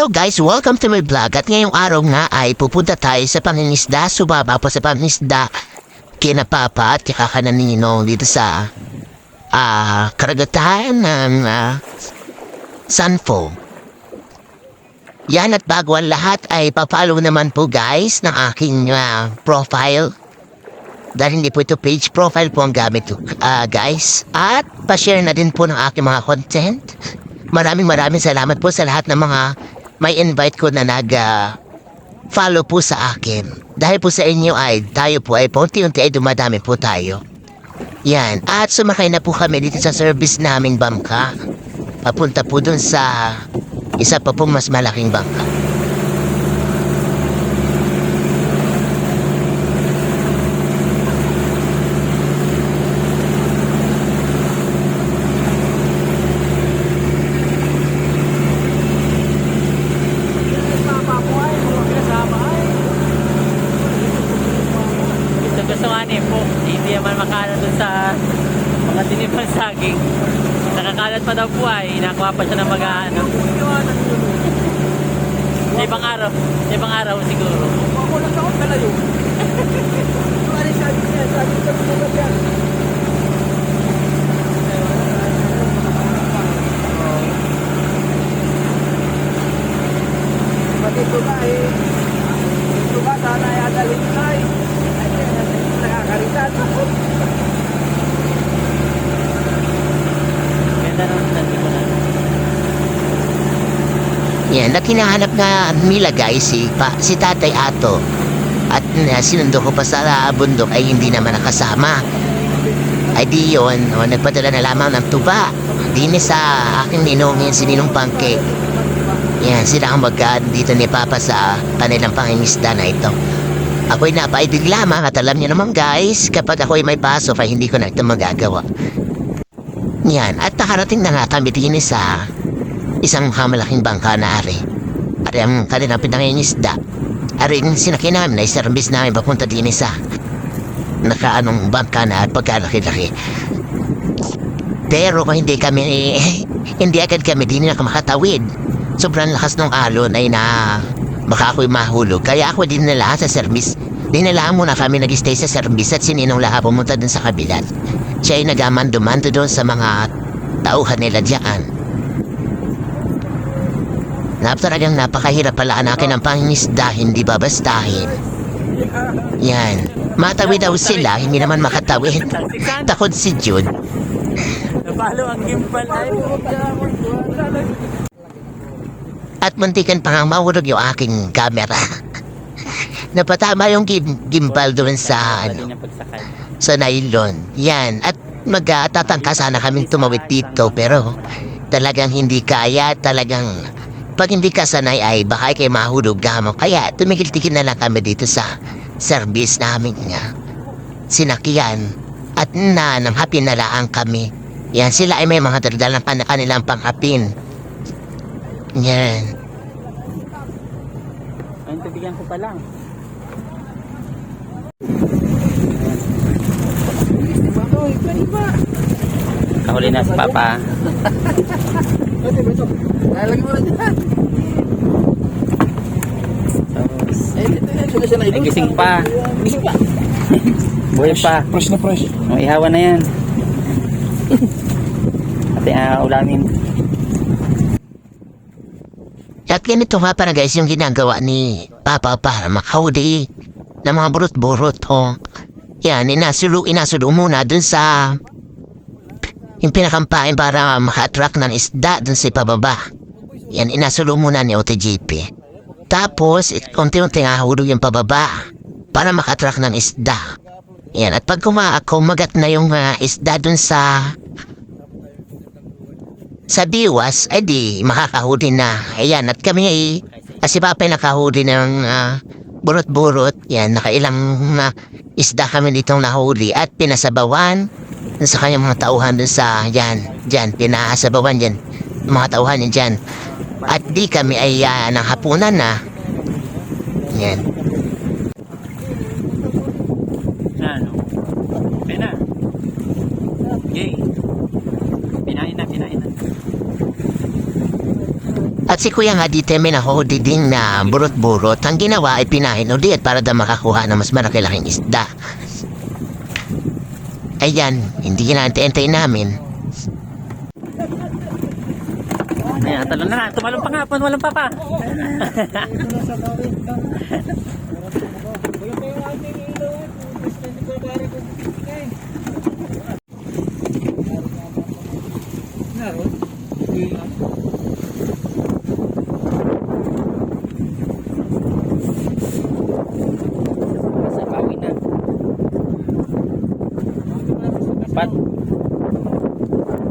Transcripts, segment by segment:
Hello guys, welcome to my vlog. At ngayong araw nga ay pupunta tayo sa pangingisda. Sumama po sa pangingisda kina Papa at kaka Ninong dito sa karagatan ng Sanfo. Yan, at bago ang lahat ay papalo naman po guys ng aking profile. Dahil hindi po ito page profile po ang gamit guys. At pa-share na din po ng aking mga content. Maraming salamat po sa lahat ng mga may invite ko na follow po sa akin. Dahil po sa inyo ay tayo po ay unti-unti ay dumadami po tayo. Yan. At sumakay na po kami dito sa service naming bangka. Papunta po dun sa isa pa pong mas malaking bangka. Hindi naman makalat dun sa mga tinipang saging. Nakakalat pa daw po ay nakuha pa siya ng mag-ano. Sa ibang araw siguro. Ako lang taon pala yun. Ano sabi niya? Sabi niya sa mga yan. Pati ito ba eh. Ito ba sana ay adalin na eh. Nakakaritan ako. Ganda naman sa tipo na. Yan, at hinahanap nga nila guys si Tatay Ato. At sinundo ko pa sa bundok ay hindi naman nakasama. Ay di yun, nagpadala na lamang ng tuba. Dini sa aking ninongin, si Ninong Pancake. Yan, sila ang dito ni Papa sa kanilang pangingisda na ito. Ako'y napaibig lamang at alam niyo naman guys, kapag ako'y may pasok ay hindi ko na ito magagawa. Yan, at nakarating na nga kami din sa isang malaking bangka na ari. Ari ang kanilang pinangingisda. Ari yung sinakay namin ay service namin papunta din sa nakaanong bangka na at pagkalaki-laki. Pero kung hindi agad kami din na makatawid. Sobrang lakas ng alon ay baka ako'y mahulog. Kaya ako din nila sa service. Dinala muna kami nag-stay sa service at sininong lahat pumunta dun sa kabilat. Siya ay nagaman-dumando doon sa mga tauhan nila dyan. Talagang napakahirap pala anakin ang pangingisda, hindi babastahin. Yan. Matawid daw sila, hindi naman makatawid. Takot si Jude. Napalo ang gimbal ay. At muntikan pa nga mahulog yung aking camera. Napatama yung gimbal doon sa sa nylon. Yan. At magtatangka sana kaming tumawid dito pero talagang hindi kaya. Talagang pag hindi ka sanay ay baka kayo mahulog gamo. Kaya tumigil-tigil na lang kami dito sa service namin nga sinakyan. At nanamhapin na lang kami. Yan. Sila ay may mga daldalang kanilang panghapin. Yan. Ayun, tubigyan ko pa lang. Kahuli na si Papa. Lalagyan mo na dyan. Ay, gising pa. Gising pa. Buhay pa. Fresh na fresh. Ihawan na yan. At ulamin. At ganito nga para guys yung ginagawa ni Papa para makahuli ng mga burot-burot. Yan, inasulo muna dun sa yung pinakampain para maka-attract ng isda dun sa pababa. Yan, inasulo muna ni OTGP. Tapos, unti-unti nga hulog yung pababa para maka-attract ng isda. Yan, at pag kumagat na yung isda dun sa diwas, ay di makakahuli na. Ayan, at kami ay si Papa ay nakahuli ng burot-burot. Yan, nakailang isda kami ditong nahuli at pinasabawan sa kanyang mga tauhan dun sa dyan, pinasabawan dyan, mga tauhan yan dyan. At di kami ay ng hapunan na. Yan. Ano? Pena. Gay. Pinain na. At si kuya nga dito may nakuhudiding na burot-burot. Ang ginawa ay pinahin ulit para daw makakuha ng mas malaki-laking isda. Ayan, hindi kinantay-antay namin. Ayan, talon na. Tumalong pa nga. Walang pa pa. Sa bawi na. Apat.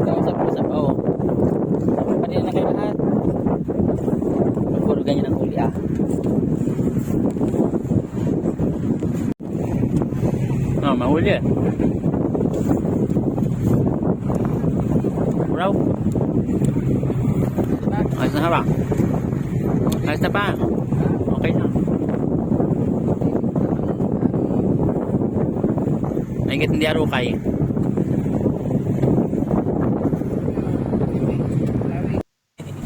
Usap-usap. Oo. Kanina na kayo lahat. Puro ganyan ang huli ah. Oh, mahuli eh. Bro. Ayos na ba? Ayos na pa. Okay na. Nainggit hindi arukay.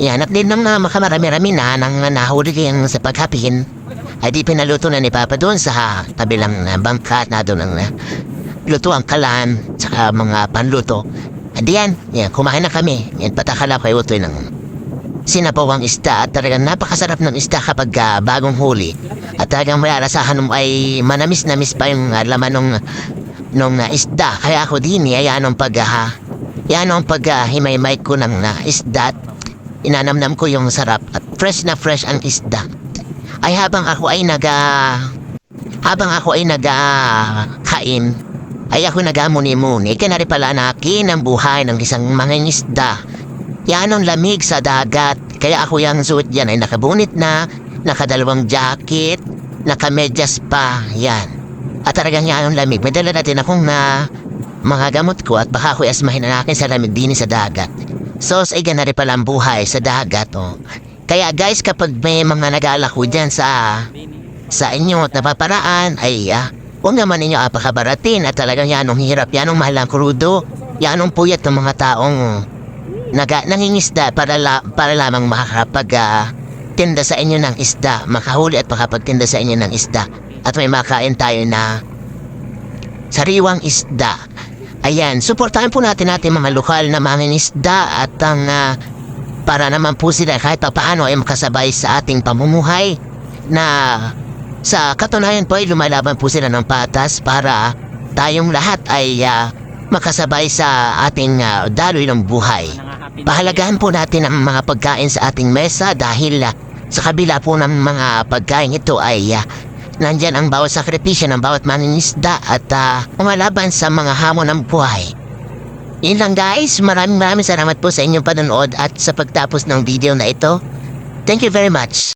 Yan, at din nang makamarami-rami na nang nahuli kayang sa paghapin, ay di pinaluto na ni Papa doon sa tabilang bangka na doon ang luto ang kalan, saka mga panluto. At yan, kumain na kami. Yan, patakala ko ay utoy ng sinapawang isda at talagang napakasarap ng isda kapag bagong huli. At talagang may arasahan mo ay manamis-namis pa yung laman nung isda. Kaya ako din, yan ang himay-may ko ng isda. Inanamnam ko yung sarap at fresh na fresh ang isda. Ay habang ako ay kain, ay ako nagamuni-muni. Kanari pala nakin ang buhay ng isang mangingisda. Yan ang lamig sa dagat. Kaya ako yung suot yan ay nakabunit na, nakadalawang jacket, nakamedyas pa. Yan. At talagang yan ang lamig. May dala natin akong mga gamot ko at baka ako asmahin na akin sa lamig din sa dagat. So, ay ganari pala ang buhay sa dagat, oh. Kaya guys, kapag may mga nag-aalako dyan sa inyo at napaparaan, ay huwag naman ninyo apakabaratin at talagang yanong hirap, yanong mahal ang krudo, yanong puyat ng mga taong nangingisda para lamang tinda sa inyo ng isda, makahuli at makapagtinda sa inyo ng isda. At may makain tayo na sariwang isda. Ayan, suportahan po natin mga lokal na mangingisda at para naman po sila kahit paano ay makasabay sa ating pamumuhay na sa katunayan po ay lumalaban po sila ng patas para tayong lahat ay makasabay sa ating daloy ng buhay. Pahalagahan po natin ang mga pagkain sa ating mesa dahil sa kabila po ng mga pagkain ito ay nandyan ang bawat sakripisyo ng bawat mangingisda at umalaban sa mga hamon ng buhay. Yun lang guys, maraming salamat po sa inyong panonood at sa pagtapos ng video na ito. Thank you very much.